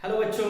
Hello बच्चों।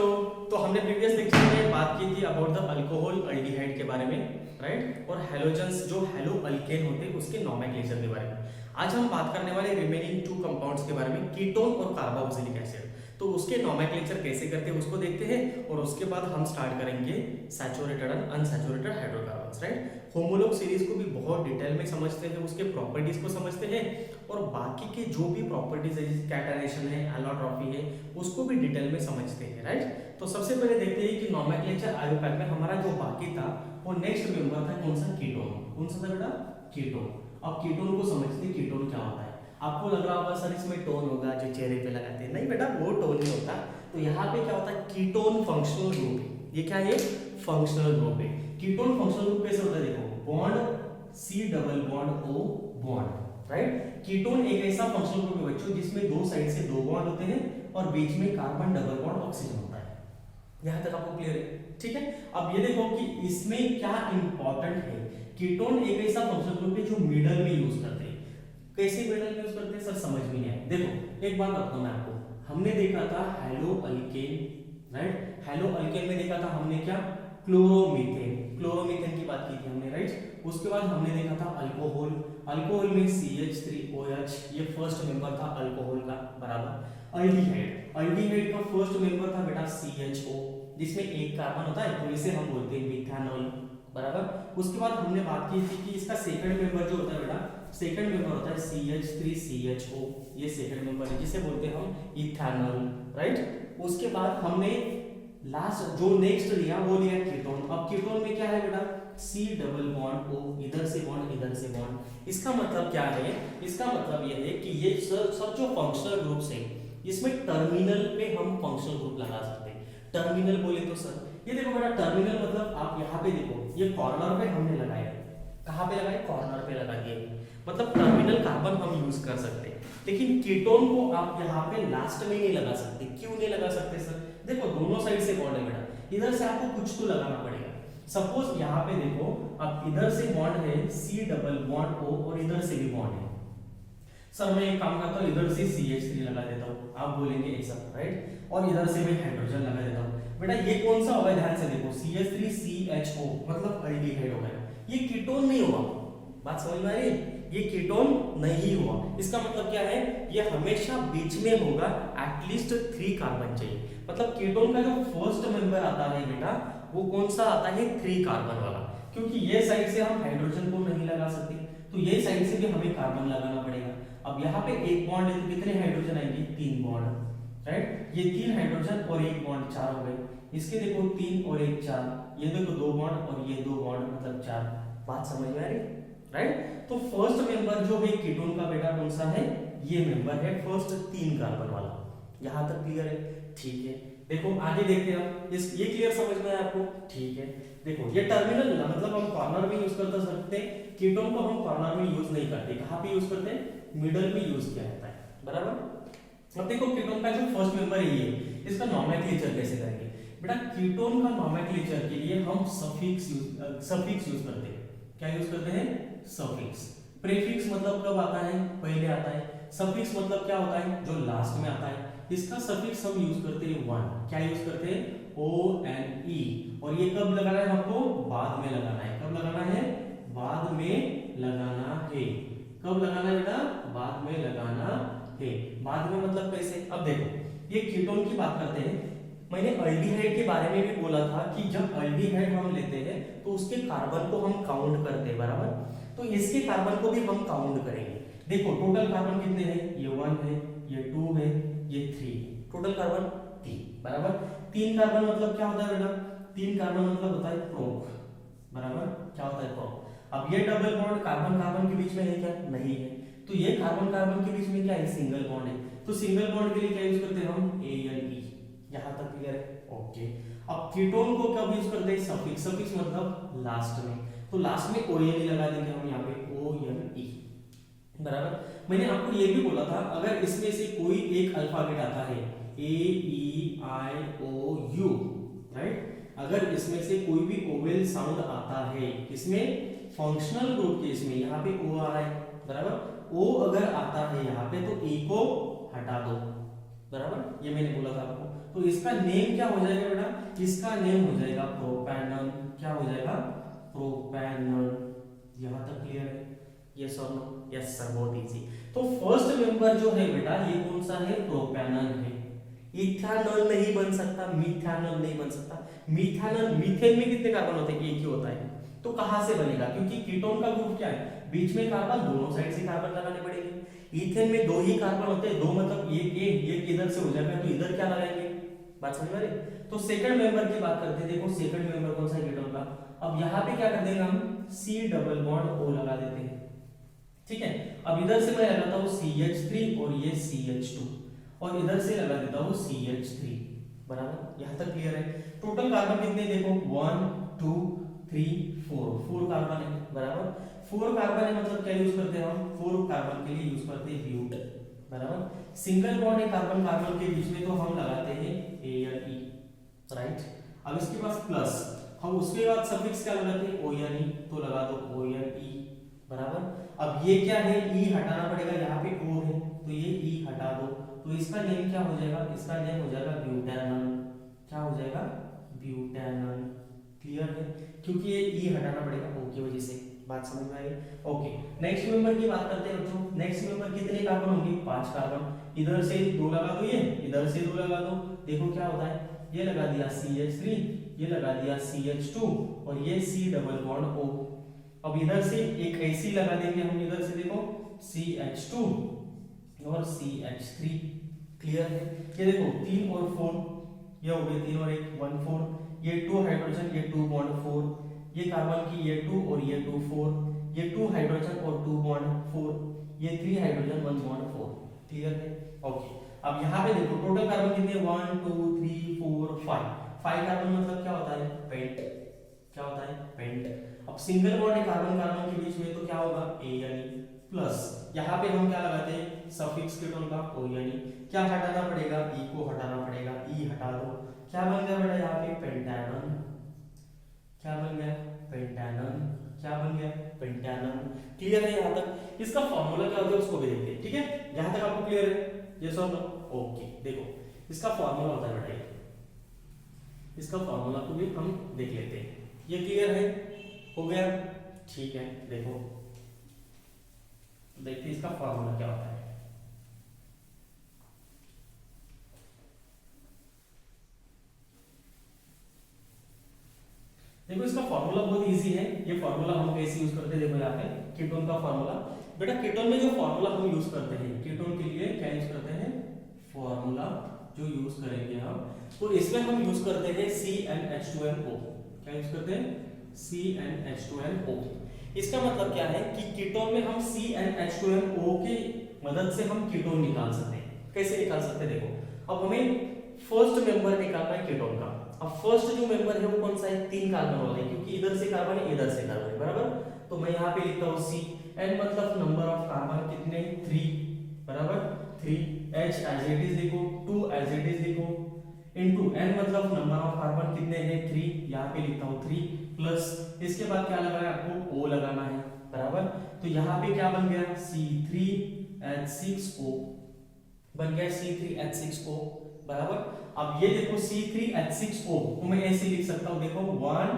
तो हमने प्रीवियस लेक्चर में बात की थी अबाउट द अल्कोहल अल्डिहाइड के बारे में, राइट, और हैलोजेंस जो हैलो अल्केन होते हैं उसके नोमेनक्लेचर के बारे में। आज हम बात करने वाले रिमेनिंग टू कंपाउंड्स के बारे में, कीटोन और कार्बोक्सिलिक एसिड। तो उसके नोमेनक्लेचर कैसे करते हैं उसको देखते हैं, और उसके बाद हम स्टार्ट करेंगे saturated and unsaturated hydrocarbons, right. Homologue series को भी बहुत डिटेल में समझते हैं, उसके प्रॉपर्टीज को समझते हैं, और बाकी के जो भी प्रॉपर्टीज है जैसे कैटायनेशन है, एलोट्रॉफी है, उसको भी डिटेल में समझते हैं, राइट। तो सबसे पहले देखते हैं कि नोमेनक्लेचर आयोपैक में हमारा जो बाकी था वो नेक्स्ट मेंबर था कौन सा, कीटोन। कौन सा था बेटा, कीटोन। अब कीटोन को समझते हैं, कीटोन क्या होता है। आपको लग रहा होगा सर इसमें टोन होगा जो चेहरे पे लगाते हैं, नहीं बेटा वो टोन नहीं होता। तो यहाँ पे क्या होता है, कीटोन फंक्शनल ग्रुप है। ये क्या है, फंक्शनल ग्रुप है। कीटोन फंक्शनल ग्रुप कैसे होता है, देखो bond C double bond O bond, right. Ketone एक ऐसा फंक्शनल ग्रुप है बच्चों जिसमें दो साइड से दो बॉन्ड होते हैं और बीच में कार्बन डबल बॉन्ड ऑक्सीजन होता है। यहां तक आपको क्लियर है, ठीक है। अब ये देखो कि इसमें क्या इंपॉर्टेंट है, कीटोन एक ऐसा फंक्शनल ग्रुप है जो मिडल में यूज करते हैं। कैसे मिडल में यूज करते हैं सर, समझ में नहीं आया। देखो एक बात बताता हूं मैं आपको, हमने देखा था hello alkane, right. Hello alkane में देखा था हमने क्या, क्लोरोमीथेन। क्लोरोमीथेन की बात की थी हमने, राइट। उसके बाद हमने देखा था अल्कोहल। अल्कोहल में CH3OH, ये फर्स्ट मेंबर था अल्कोहल का, बराबर। अल्डिहाइड, अल्डिहाइड का फर्स्ट मेंबर था बेटा CHO, जिसमें एक कार्बन होता है, तो इसे हम बोलते हैं मिथानॉल, बराबर। उसके बाद हमने बात की थी कि इसका सेकंड मेंबर जो होता है बेटा, सेकंड मेंबर होता है CH3CHO, ये सेकंड मेंबर है जिसे बोलते हैं हम इथानॉल, राइट। उसके बाद हमने लास्ट जो नेक्स्ट लिया वो लिया कीटोन। अब कीटोन में क्या है बेटा, C डबल बॉन्ड O, इधर से बॉन्ड इधर से बॉन्ड। इसका मतलब क्या है, इसका मतलब यह है कि ये सब जो फंक्शनल ग्रुप्स है इसमें टर्मिनल पे हम फंक्शनल ग्रुप लगा सकते हैं। टर्मिनल बोले तो सर ये देखो बेटा, टर्मिनल मतलब आप यहाँ पे देखो, ये कॉर्नर पे हमने लगाया, कहाँ पे लगाए, कॉर्नर पे लगा दिए, मतलब टर्मिनल कार्बन हम यूज कर सकते हैं। लेकिन कीटोन को आप यहाँ पे लास्ट में नहीं लगा सकते। क्यों नहीं लगा सकते सर, देखो दोनों साइड से बॉन्ड है बेटा, इधर से आपको कुछ तो लगाना पड़ेगा। सपोज यहाँ पे देखो, अब इधर से बॉन्ड है C डबल बॉन्ड O और इधर से भी बॉन्ड है। सर मैं एक काम करता हूँ, इधर से CH3 लगा देता हूँ, आप बोलेंगे ऐसा, राइट, और इधर से मैं हाइड्रोजन लगा देता हूँ। बेटा ये कौन सा होगा, ध्यान से देखो, CH3CHO मतलब अल्डिहाइड होगा, ये कीटोन नहीं हुआ। बात समझ में आ रही है, ये कीटोन नहीं हुआ। इसका मतलब क्या है, ये हमेशा बीच में होगा, एटलीस्ट 3 कार्बन चाहिए। मतलब कीटोन का जो फर्स्ट मेंबर आता है बेटा वो कौन सा आता है, 3 कार्बन वाला, क्योंकि ये साइड से हम हाइड्रोजन को नहीं लगा सकते, तो ये साइड से भी हमें कार्बन लगाना पड़ेगा। अब यहाँ पे एक बॉन्ड है तो कितने हाइड्रोजन आएंगे, 3 बॉन्ड, राइट। ये 3 हाइड्रोजन और एक बॉन्ड 4 हो गए। इसके देखो 3 और 1 4, ये देखो 2 बॉन्ड और ये 2 बॉन्ड मतलब 4। बात समझ में आ रही, राइट। तो फर्स्ट मेंबर जो है कीटोन का बेटा कौन सा है, ये मेंबर है फर्स्ट 3 कार्बन वाला। यहां तक क्लियर है, ठीक है। देखो आगे देखते हैं, इस ये क्लियर समझ में आया आपको, ठीक है। देखो ये टर्मिनल ना, मतलब हम कॉर्नर में यूज कर सकते हैं, कीटोन को हम कॉर्नर में यूज नहीं करते। कहां पे यूज करते हैं, मिडल में यूज किया जाता है, बराबर। अब देखो कीटोन का जो फर्स्ट मेंबर है ये, इसका नोमेनक्लेचर कैसे करेंगे बेटा। कीटोन का नोमेनक्लेचर के लिए हम सफिक्स यूज करते हैं। क्या यूज करते हैं, सफिक्स। प्रीफिक्स मतलब कब आता है, पहले आता है। सफिक्स मतलब क्या होता है, जो लास्ट में आता है। इसका सफिक्स हम यूज करते हैं 1। क्या यूज करते हैं, ONE, और ये कब लगाना है हमको, बाद में लगाना है। कब लगाना है, बाद में लगाना है। कब लगाना है बेटा, बाद में लगाना है। बाद में मतलब कैसे, अब देखो ये कीटोन की बात करते हैं। मैंने अल्डिहाइड के बारे में भी बोला था कि जब अल्डिहाइड हम लेते हैं तो उसके कार्बन को हम काउंट करते हैं, बराबर। तो इसके कार्बन को भी हम काउंट करेंगे। देखो टोटल कार्बन कितने हैं, ये 1 है, ये 2 है, ये 3, टोटल कार्बन 3, बराबर। 3 कार्बन मतलब क्या होता है बेटा, 3 कार्बन मतलब होता है प्रोप, बराबर। क्या होता है प्रोप। अब ये डबल बॉन्ड कार्बन कार्बन के बीच में है क्या, नहीं है, तो ये कार्बन कार्बन के बीच में क्या है, सिंगल बॉन्ड है। तो सिंगल बॉन्ड के लिए क्या यूज करते हैं हम, ALE। यहां तक क्लियर है, ओके। अब कीटोन को कब यूज करते हैं, सफिक्स। सफिक्स मतलब लास्ट में, तो लास्ट में ONE लगा देंगे हम यहाँ पे, ONE, बराबर। मैंने आपको ये भी बोला था, अगर इसमें से कोई एक अल्फाबेट आता है AEIOU, राइट, अगर इसमें से कोई भी ओवेल साउंड आता है, इसमें फंक्शनल ग्रुप के इसमें यहाँ पे O आ रहा है, बराबर। O अगर आता है यहाँ पे तो E को हटा दो, बराबर। ये मैंने बोला था आपको। तो इसका नेम क्या हो जाएगा बेटा, इसका नेम हो जाएगा प्रोपेनॉल। क्या हो जाएगा, प्रोपेनॉल। यहां तक क्लियर है, यस और नो? यस सर, बहुत इजी। तो फर्स्ट मेंबर जो है बेटा ये कौन सा है, प्रोपेनॉल है। इथेनॉल नहीं बन सकता, मिथेनॉल नहीं बन सकता। मिथेनॉल, मीथेन में कितने कार्बन होते हैं, एक ही होता है। तो कहां से बनेगा, क्योंकि कीटोन का ग्रुप क्या है, बीच में कार्बन, दोनों साइड से कार्बन लगाने पड़ेंगे। ईथेन में दो ही कार्बन होते हैं, दो मतलब एक इधर से हो जाएगा, तो इधर क्या लगाएंगे, बात समझ में आ रही? तो सेकंड मेंबर की बात करते हैं। देखो सेकंड मेंबर कौन सा है कीटोन का। अब यहाँ पे क्या कर देंगे हम, C डबल बॉन्ड O लगा देते हैं, ठीक है। अब इधर से मैं लगाता हूँ CH3 और ये CH2, और इधर से लगा देता हूँ CH3, बराबर। यहाँ तक क्लियर है? टोटल कार्बन कितने देखो, 1 2 3 4 कार्बन है, बराबर। 4 कार्बन है, मतलब क्या यूज करते हैं हम, 4 कार्बन के लिए यूज करते हैं ब्यूट, बराबर। सिंगल बॉन्ड है कार्बन कार्बन के बीच में, तो हम लगाते हैं A या E, राइट। अब इसके पास प्लस, हम उसके बाद सफिक्स क्या लगाते हैं, O या E, तो लगा दो O या E, बराबर। अब ये क्या है, E हटाना पड़ेगा, यहाँ पे O है तो ये E हटा दो, तो इसका नेम क्या हो जाएगा, इसका नेम हो जाएगा ब्यूटेनॉल। क्या हो जाएगा, ब्यूटेनॉल। क्लियर है? क्योंकि ये E हटाना पड़ेगा O की वजह से, बात समझ में आई? ओके, नेक्स्ट मेंबर की बात करते हैं बच्चों। नेक्स्ट मेंबर कितने कार्बन होंगे, 5 कार्बन। इधर से 2 लगा दो, ये इधर से 2 लगा दो, देखो क्या होता है, ये लगा दिया CH3, ये लगा दिया CH2 और ये C डबल बॉन्ड O। अब इधर से एक ऐसी लगा देंगे हम, इधर से देखो CH2 और CH3। क्लियर है? ये देखो 3 और 4, ये हो गए 3 और 1 1 4, ये 2 हाइड्रोजन, ये 2 बॉन्ड 4, ये कार्बन की ये 2 और ये 2 4, ये 2 हाइड्रोजन और 2 बॉन्ड 4, ये 3 हाइड्रोजन 1 बॉन्ड 4। क्लियर है? ओके, अब यहाँ पे देखो टोटल कार्बन कितने, 1 2 3 4 5 कार्बन, मतलब क्या होता है, पेंट। क्या होता है, पेंट। अब सिंगल बॉन्ड है कार्बन कार्बन के बीच में, तो क्या होगा, A यानी प्लस। यहाँ पे हम क्या लगाते हैं, सफिक्स कीटोन का O यानी। क्या हटाना पड़ेगा, E को हटाना पड़ेगा, E हटा दो, क्या बन गया बेटा यहाँ पे, पेंटानॉल। क्या बन गया, पेंटानॉल। क्या बन गया, पेंटानॉल। क्लियर है यहाँ तक? इसका फॉर्मूला क्या होता है उसको भी देखते हैं, ठीक है। यहाँ तक आपको क्लियर है, यस और नो? ओके, देखो इसका फॉर्मूला होता है बेटा, इसका फॉर्मूला को भी हम देख लेते हैं। ये क्लियर है, हो गया, ठीक है। देखो देखते हैं इसका फॉर्मूला क्या होता है। देखो इसका फॉर्मूला बहुत इजी है। ये फॉर्मूला हम कैसे यूज करते हैं, देखो यहाँ पे कीटोन का फॉर्मूला। बेटा कीटोन में जो फॉर्मूला हम यूज करते हैं, कीटोन के लिए क्या यूज करते हैं, फॉर्मूला जो यूज करेंगे हम, तो इसमें हम यूज करते हैं CnH2nO। क्या यूज करते हैं, CnH2nO। इसका मतलब क्या है कि कीटोन में हम CnH2nO की मदद से हम कीटोन निकाल सकते हैं। कैसे निकाल सकते हैं, देखो अब हमें फर्स्ट मेंबर निकालना है कीटोन का। अब फर्स्ट जो मेंबर है वो कौन सा है, 3 कार्बन वाला है, क्योंकि इधर से कार्बन है, इधर से कार्बन है, बराबर। तो मैं यहाँ पे लिखता हूँ C, N मतलब नंबर ऑफ कार्बन कितने, 3, बराबर 3, H एज इट इज लिखो, 2 एज इट इज लिखो, इनटू N मतलब नंबर ऑफ कार्बन कितने हैं, 3, यहाँ पे लिखता हूँ 3, प्लस इसके बाद क्या लगाना है आपको, O लगाना है, बराबर। तो यहाँ पे क्या बन गया, C3H6O बन गया, C3H6O, बराबर। अब ये देखो C3H6O को मैं ऐसे लिख सकता हूँ, देखो 1,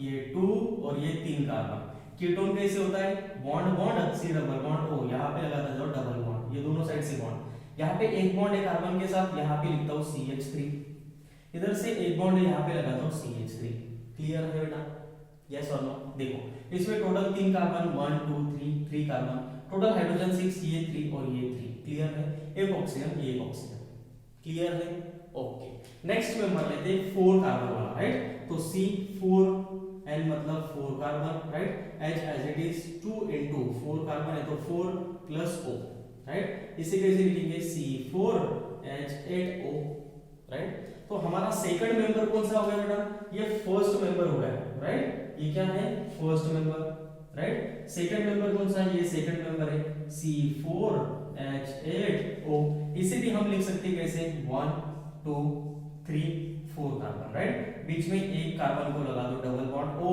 ये 2 और ये 3 कार्बन। कीटोन कैसे होता है, bond bond, C double bond O, यहाँ पे लगा दो डबल बॉन्ड, ये दोनों साइड से बॉन्ड। यहाँ पे एक बॉन्ड है कार्बन के साथ, यहाँ पे लिखता हूँ CH3, इधर से एक बॉन्ड है, यहाँ पे लगाता हूँ CH3। क्लियर है बेटा, यस और नो? देखो इसमें total 3 carbon, 1 2 3 carbon, total hydrogen 6, ये 3 और ये 3। क्लियर है? एक ऑक्सीजन, ये एक ऑक्सीजन। क्लियर है? ओके, नेक्स्ट मेंबर लेते हैं 4 कार्बन वाला, राइट। तो C4N मतलब 4 carbon, right. H as it is 2 into 4 carbon है तो 4 प्लस O, राइट। इसे कैसे लिखेंगे, C4H8O, राइट। तो हमारा सेकंड मेंबर कौन सा हो गया बेटा, ये फर्स्ट मेंबर हो गया, राइट। ये क्या है, first member, right. Second member कौन सा है, ये सेकंड मेंबर है C4H8O। इसे भी हम लिख सकते हैं कैसे, 1 2 3 4 कार्बन, राइट। बीच में एक कार्बन को लगा दो डबल बॉन्ड O,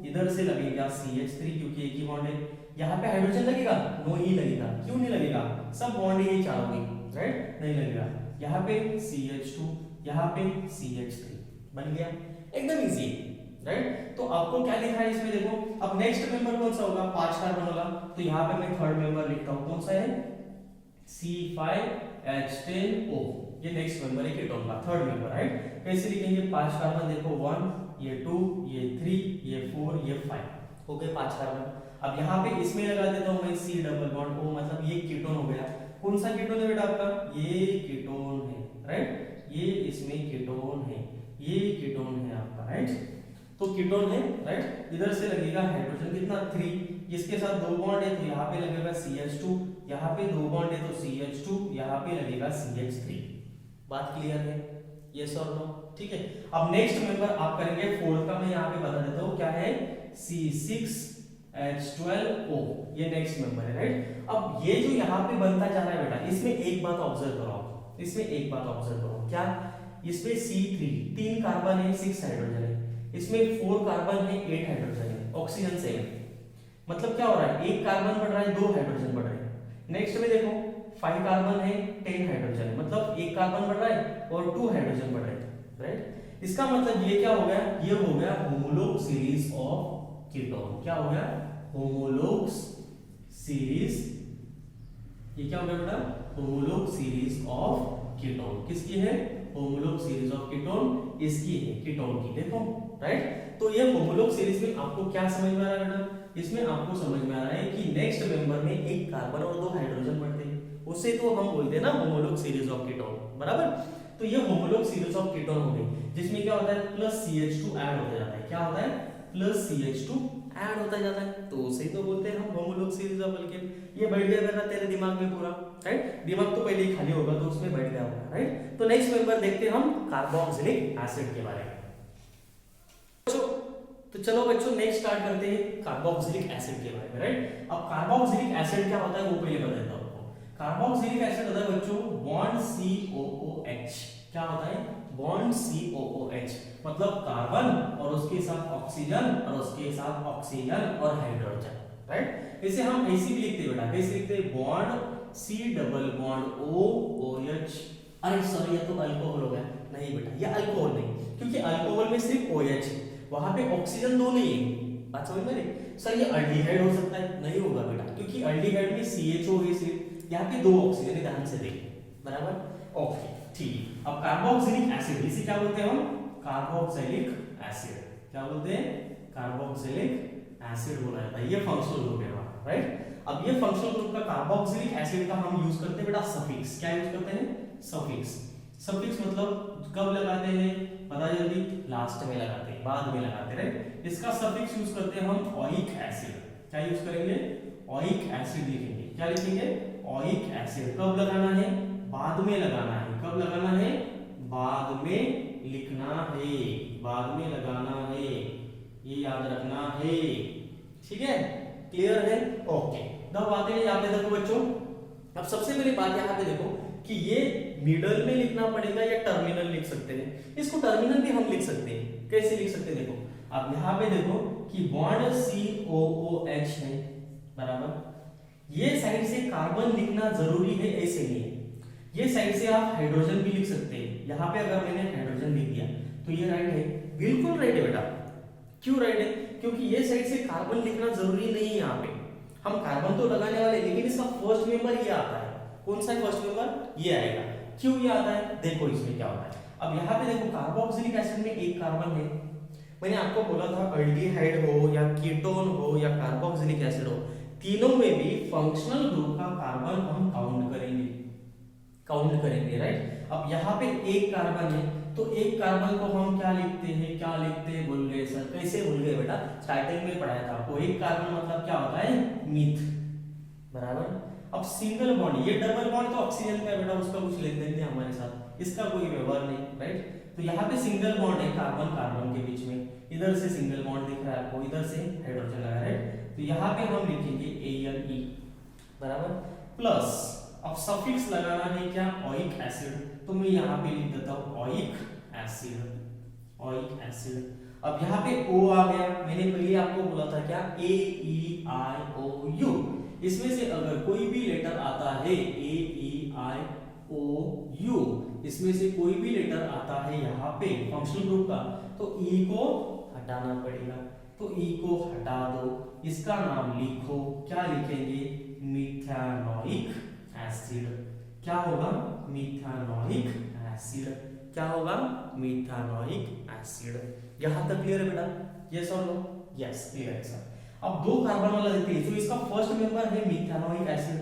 इधर से लगेगा CH3 क्योंकि एक ही बॉन्ड है। यहाँ पे हाइड्रोजन लगेगा, नो ही लगेगा। क्यों नहीं लगेगा, सब बॉन्ड ही चारों में, राइट, नहीं लगेगा। यहाँ पे CH2 यहाँ पे CH3 बन गया, एकदम इजी है, राइट। तो आपको क्या लिखा है इसमें देखो, अब नेक्स्ट मेंबर कौन सा होगा, 5 कार्बन होगा, तो यहाँ पे मैं थर्ड मेंबर लिखता हूँ, कौन सा है, C5H10O, ये नेक्स्ट मेंबर है कीटोन का, थर्ड मेंबर, राइट। कैसे लिखेंगे, 5 कार्बन देखो, 1, ये 2, ये 3, ये 4, ये 5, हो गए 5 कार्बन। अब यहाँ पे इसमें लगा देता हूँ मैं C डबल बॉन्ड O, मतलब ये कीटोन हो गया। कौन सा कीटोन है बेटा आपका, ये कीटोन है, राइट, ये इसमें कीटोन है, ये कीटोन है आपका, राइट। तो कीटोन है, राइट। इधर से लगेगा हाइड्रोजन कितना, 3, इसके साथ 2 बॉन्ड है तो यहाँ पे लगेगा CH2, यहाँ पे 2 बॉन्ड है तो CH2, यहाँ पे लगेगा CH3। बात क्लियर है, यस और नो, ठीक है। अब नेक्स्ट मेंबर आप करेंगे फोर्थ का, मैं यहाँ पे बता देता हूँ क्या है, C6H12O, ये नेक्स्ट मेंबर है, राइट। अब ये जो यहाँ पे बनता जा रहा है बेटा, इसमें एक बात ऑब्जर्व करो, इसमें एक बात ऑब्जर्व करो, क्या, इसमें C3 3 कार्बन है, 6 हाइड्रोजन है, इसमें 4 कार्बन है, 8 हाइड्रोजन है, ऑक्सीजन 7, मतलब क्या हो रहा है, एक कार्बन बढ़ रहा है, 2 हाइड्रोजन बढ़ रहे हैं। नेक्स्ट में देखो 5 कार्बन है, 10 हाइड्रोजन है, मतलब एक कार्बन बढ़ रहा है और 2 हाइड्रोजन बढ़ रहे हैं, राइट। इसका मतलब ये क्या हो गया, ये हो गया होमोलोग सीरीज ऑफ कीटोन, क्या हो गया, होमोलोग सीरीज, ये क्या हो गया बेटा, होमोलोग सीरीज ऑफ कीटोन, किसकी है, होमोलोग सीरीज ऑफ कीटोन, इसकी है, कीटोन की, देखो, राइट। तो ये होमोलोग सीरीज में आपको क्या समझ में आ रहा है बेटा, इसमें आपको समझ में आ रहा है कि नेक्स्ट मेंबर में एक कार्बन और 2 हाइड्रोजन बढ़ते हैं, उसे तो हम बोलते हैं ना होमोलोग सीरीज ऑफ कीटोन, बराबर। तो ये होमोलोग सीरीज ऑफ कीटोन हो गई, जिसमें क्या होता है, प्लस CH2 ऐड होता जाता है, क्या होता है, प्लस CH2 ऐड होता जाता है, तो उसे तो बोलते हैं हम होमोलोग सीरीज ऑफ एल्केन। ये बैठ गया बेटा तेरे दिमाग में पूरा, राइट, दिमाग तो पहले ही खाली होगा तो उसमें बैठ गया होगा, राइट। तो नेक्स्ट मेंबर देखते हैं हम कार्बोक्सिलिक एसिड के बारे में। तो चलो बच्चों नेक्स्ट स्टार्ट करते हैं कार्बोक्सिलिक एसिड के बारे में, राइट। अब कार्बोक्सिलिक एसिड क्या होता है वो पहले बता देता हूं आपको। कार्बोक्सिलिक एसिड होता है बच्चों बॉन्ड COOH, क्या होता है, बॉन्ड COOH, मतलब कार्बन और उसके साथ ऑक्सीजन और उसके साथ ऑक्सीजन और हाइड्रोजन, राइट। इसे हम ऐसे भी लिखते हैं बेटा, कैसे लिखते हैं, bond C double bond OOH, अरे सॉरी ये तो अल्कोहल हो गया, नहीं बेटा ये अल्कोहल नहीं, क्योंकि अल्कोहल में सिर्फ OH है, वहां पे ऑक्सीजन 2 नहीं है, बात समझ में नहीं। सर ये अल्डिहाइड हो सकता है, नहीं होगा बेटा, क्योंकि अल्डिहाइड में CHO है सिर्फ, यहाँ पे 2 ऑक्सीजन है, ध्यान से देखिए, बराबर, ओके, ठीक है। अब कार्बोक्सिलिक एसिड, इसे क्या बोलते हैं हम, कार्बोक्सिलिक एसिड, क्या बोलते हैं, कार्बोक्सिलिक एसिड बोला जाता है, ये फंक्शनल ग्रुप है, राइट। अब ये फंक्शनल ग्रुप का कार्बोक्सिलिक एसिड का हम यूज करते हैं बेटा सफिक्स, क्या यूज करते हैं, सफिक्स। सफिक्स मतलब कब लगाते हैं, पता जल्दी, लास्ट में लगाते हैं, बाद में लगाते हैं, राइट। इसका सफिक्स यूज करते हैं हम ओइक एसिड, क्या यूज करेंगे, ओइक एसिड लिखेंगे, क्या लिखेंगे, ओइक एसिड। कब लगाना है, बाद में लगाना है, कब लगाना है, बाद में लिखना है, बाद में लगाना है, ये याद रखना है, ठीक है, क्लियर है, ओके। अब आते हैं यहाँ पे देखो बच्चों, अब सबसे पहली बात यहाँ पे देखो कि ये मिडल में लिखना पड़ेगा या टर्मिनल लिख सकते हैं, इसको टर्मिनल भी हम लिख सकते हैं, कैसे लिख सकते हैं देखो, अब यहाँ पे देखो कि बॉन्ड COOH है, बराबर, ये साइड से कार्बन लिखना जरूरी है ऐसे नहीं है, ये साइड से आप हाइड्रोजन भी लिख सकते हैं, यहाँ पे अगर मैंने हाइड्रोजन लिख दिया तो ये राइट है, बिल्कुल राइट है बेटा, क्यों राइट है, क्योंकि ये साइड से कार्बन लिखना जरूरी नहीं है, यहाँ पे हम कार्बन तो लगाने वाले, लेकिन इसका फर्स्ट मेंबर ये आता है, कौन सा फर्स्ट मेंबर, ये आएगा, क्यों ये आता है, देखो इसमें क्या होता है। अब यहाँ पे देखो कार्बोक्सिलिक एसिड में एक कार्बन है, मैंने आपको बोला था अल्डिहाइड हो या कीटोन हो या कार्बोक्सिलिक एसिड हो, तीनों में भी फंक्शनल ग्रुप का कार्बन हम काउंट करेंगे, राइट। अब यहाँ पे एक कार्बन है, तो एक कार्बन को हम क्या लिखते हैं, भूल गए सर, कैसे भूल गए बेटा, स्टार्टिंग में पढ़ाया था आपको, एक कार्बन मतलब क्या होता है, मिथ, बराबर। अब सिंगल बॉन्ड, ये डबल बॉन्ड तो ऑक्सीजन का है बेटा, उसका कुछ लेन देन नहीं हमारे साथ, इसका कोई व्यवहार नहीं, राइट। तो यहाँ पे सिंगल बॉन्ड है कार्बन कार्बन के बीच में, इधर से सिंगल बॉन्ड दिख रहा है आपको, इधर से हाइड्रोजन लगा है, तो यहाँ पे हम लिखेंगे ALE, बराबर, प्लस अब सफिक्स लगाना है क्या, ओइक एसिड, तो मैं यहाँ पे लिख देता हूँ ओइक एसिड। अब यहाँ पे O आ गया, मैंने पहले आपको बोला था क्या, AEIOU, इसमें से अगर कोई भी लेटर आता है AEIOU ओ यू, इसमें से कोई भी लेटर आता है यहाँ पे फंक्शनल ग्रुप का तो ई को हटाना पड़ेगा। तो ई को हटा दो, इसका नाम लिखो, क्या लिखेंगे, मिथानोइक एसिड। क्या होगा, मिथानोइक एसिड। क्या होगा, मिथानोइक एसिड। यहां तक क्लियर है बेटा, यस और नो, यस क्लियर है सर। अब दो कार्बन वाला देखते हैं, तो इसका फर्स्ट मेंबर है मिथानोइक एसिड,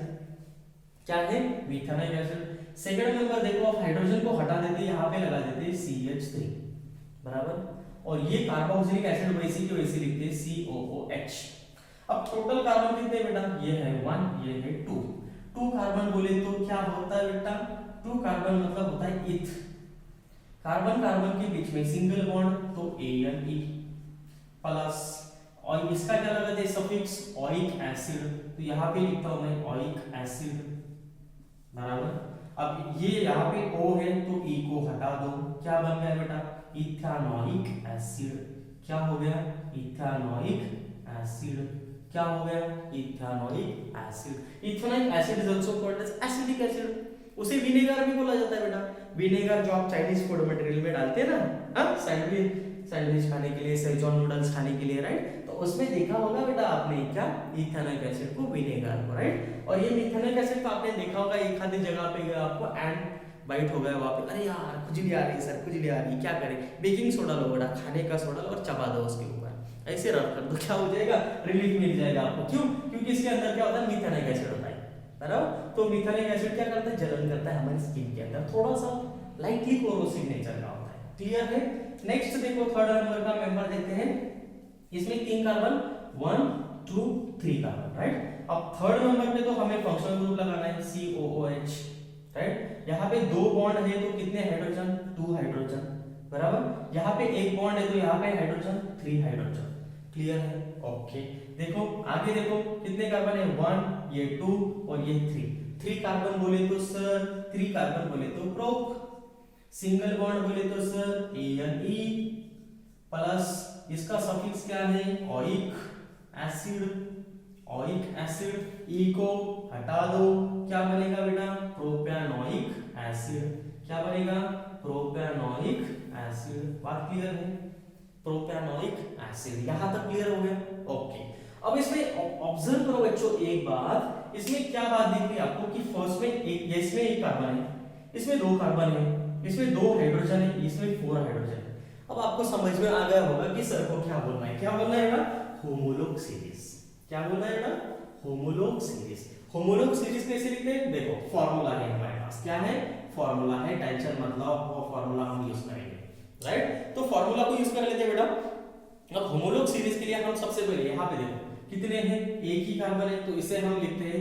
क्या है, मिथानोइक एसिड। सेकंड मेंबर देखो, आप हाइड्रोजन को हटा देते, यहाँ पे लगा देते CH3 बराबर, और ये कार्बोक्सिलिक एसिड वैसे के वैसे लिखते हैं COOH। अब टोटल कार्बन कितने बेटा, ये है 1, ये है 2। 2 कार्बन बोले तो क्या होता है बेटा, 2 कार्बन मतलब होता है इथ, कार्बन कार्बन के बीच में सिंगल बॉन्ड तो ANE प्लस, और इसका क्या लगाते हैं सफिक्स ओइक एसिड, तो यहाँ पे लिखता हूं मैं ओइक एसिड बराबर। अब ये यहाँ पे O है तो E को हटा दो, क्या बन गया बेटा, इथानोइक एसिड। क्या हो गया, इथानोइक एसिड। क्या हो गया, ethanoic acid. Ethanoic acid is also called as acidic acid, उसे विनेगर भी बोला जाता है बेटा। विनेगर जो आप चाइनीज फूड मटेरियल में डालते हैं ना, हाँ सैंडविच खाने के लिए, सेजवान नूडल्स खाने के लिए, राइट, तो उसमें देखा होगा बेटा आपने क्या, इथानोइक एसिड को, विनेगर को, राइट। और ये इथानोइक एसिड तो आपने देखा होगा एक आधी जगह पे गया आपको एंड बाइट हो गया वहां पे, अरे यार खुजली आ रही है सर, खुजली आ रही है, क्या करें, बेकिंग सोडा लो बेटा, खाने का सोडा लो और चबा दो उसके ऊपर, ऐसे रब कर दो, क्या हो जाएगा, रिलीफ मिल जाएगा आपको। क्यों, क्योंकि इसके अंदर क्या होता है, मिथानोइक एसिड होता है बराबर। तो मिथानोइक एसिड क्या करता है, जलन करता है हमारी स्किन के अंदर, थोड़ा सा लाइटली कोरोसिव नेचर का होता है, क्लियर है। नेक्स्ट देखो थर्ड नंबर का मेंबर देखते हैं, इसमें 3 कार्बन, 1 2 3 कार्बन, राइट। अब थर्ड नंबर पे तो हमें फंक्शनल ग्रुप लगाना है COOH, राइट। यहाँ पे 2 बॉन्ड है तो कितने हाइड्रोजन, 2 हाइड्रोजन बराबर। यहाँ पे 1 बॉन्ड है तो यहाँ पे हाइड्रोजन 3 हाइड्रोजन, क्लियर है, ओके। देखो आगे देखो कितने कार्बन है, 1, ये 2 और ये 3 कार्बन बोले तो सर, 3 कार्बन बोले तो प्रोप, सिंगल बॉन्ड बोले तो सर ANE प्लस, इसका सफिक्स क्या है, oic acid, oic acid. E को हटा दो, क्या बनेगा बेटा, प्रोपेनोइक एसिड। क्या बनेगा, प्रोपेनोइक एसिड। बात क्लियर है, प्रोपेनोइक एसिड, यहां तक क्लियर हो गया, ओके। अब इसमें ऑब्जर्व करो बच्चों एक बात, इसमें क्या बात दिख रही है आपको कि फर्स्ट में इसमें 1 कार्बन है, इसमें 2 कार्बन है, इसमें 2 हाइड्रोजन है, इसमें 4 हाइड्रोजन है। अब आपको समझ में आ गया होगा कि सर को क्या बोलना है, क्या बोलना है बेटा, होमोलोग सीरीज। क्या बोलना है बेटा, होमोलोग सीरीज। होमोलोग सीरीज कैसे लिखते हैं, देखो फॉर्मूला है हमारे पास, क्या है, फॉर्मूला है, टेंशन मतलब वो फॉर्मूला हम यूज करेंगे, राइट। तो फॉर्मूला को यूज कर लेते हैं बेटा। अब होमोलोग सीरीज के लिए हम सबसे पहले यहाँ पे देखो कितने हैं, एक ही कार्बन है तो इसे हम लिखते हैं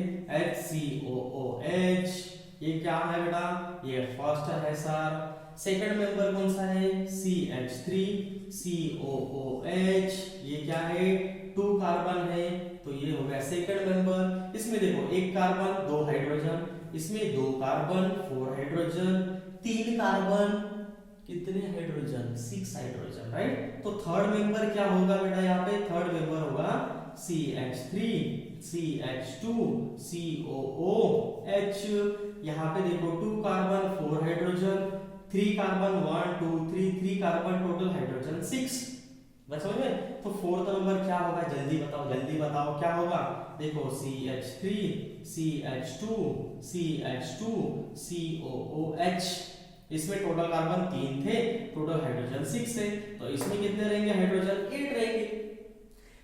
HCOOH। ये क्या है बेटा, ये फर्स्ट है सर। सेकंड मेंबर कौन सा है, CH3 COOH। ये क्या है, 2 कार्बन है तो ये हो गया सेकंड मेंबर। इसमें देखो 1 कार्बन 2 हाइड्रोजन, इसमें 2 कार्बन 4 हाइड्रोजन, 3 कार्बन कितने हाइड्रोजन, 6 हाइड्रोजन, राइट। तो थर्ड मेंबर क्या होगा बेटा, यहाँ पे थर्ड मेंबर होगा CH3 CH2 COOH। यहाँ पे देखो 2 carbon 4 hydrogen, 3 carbon 1 2 3 carbon, total hydrogen 6। बस समझ में। तो फोर्थ नंबर क्या होगा, जल्दी बताओ जल्दी बताओ, क्या होगा, देखो CH3 CH2 CH2 COOH। इसमें टोटल कार्बन 3 थे, टोटल हाइड्रोजन 6 है, तो इसमें कितने रहेंगे हाइड्रोजन, 8 रहेंगे।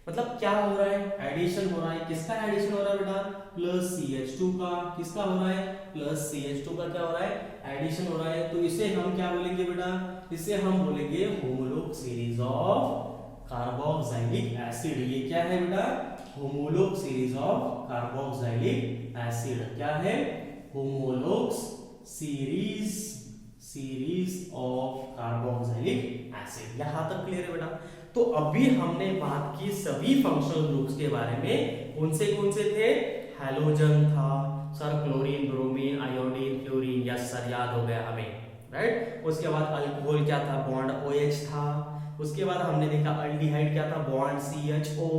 मतलब क्या हो रहा है, एडिशन हो रहा है। किसका एडिशन हो रहा है बेटा, प्लस CH2 का। किसका हो रहा है, प्लस CH2 का। क्या हो रहा है, एडिशन हो रहा है। तो इसे हम क्या बोलेंगे बेटा, इसे हम बोलेंगे homologue series of carboxylic acid. ये क्या है बेटा, homologue series of carboxylic acid. क्या है, homologue series of carboxylic acid. यहां तक क्लियर है बेटा। तो अभी हमने बात की सभी फंक्शनल ग्रुप्स के बारे में। कौन से थे, हैलोजन था sir, chlorine bromine iodine fluorine, yes sir याद हो गया हमें, राइट। उसके बाद अल्कोहल क्या था, बॉन्ड OH था। उसके बाद हमने देखा अल्डिहाइड क्या था, बॉन्ड CHO।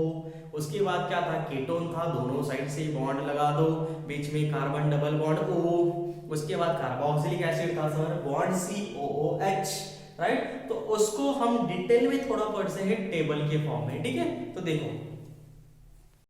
उसके बाद क्या था, कीटोन था, दोनों साइड से बॉन्ड लगा दो, बीच में कार्बन डबल बॉन्ड O। उसके बाद कार्बोक्सिलिक एसिड था सर, बॉन्ड COOH, राइट। तो उसको हम डिटेल में थोड़ा पढ़ से हैं टेबल के फॉर्म में, ठीक है। तो देखो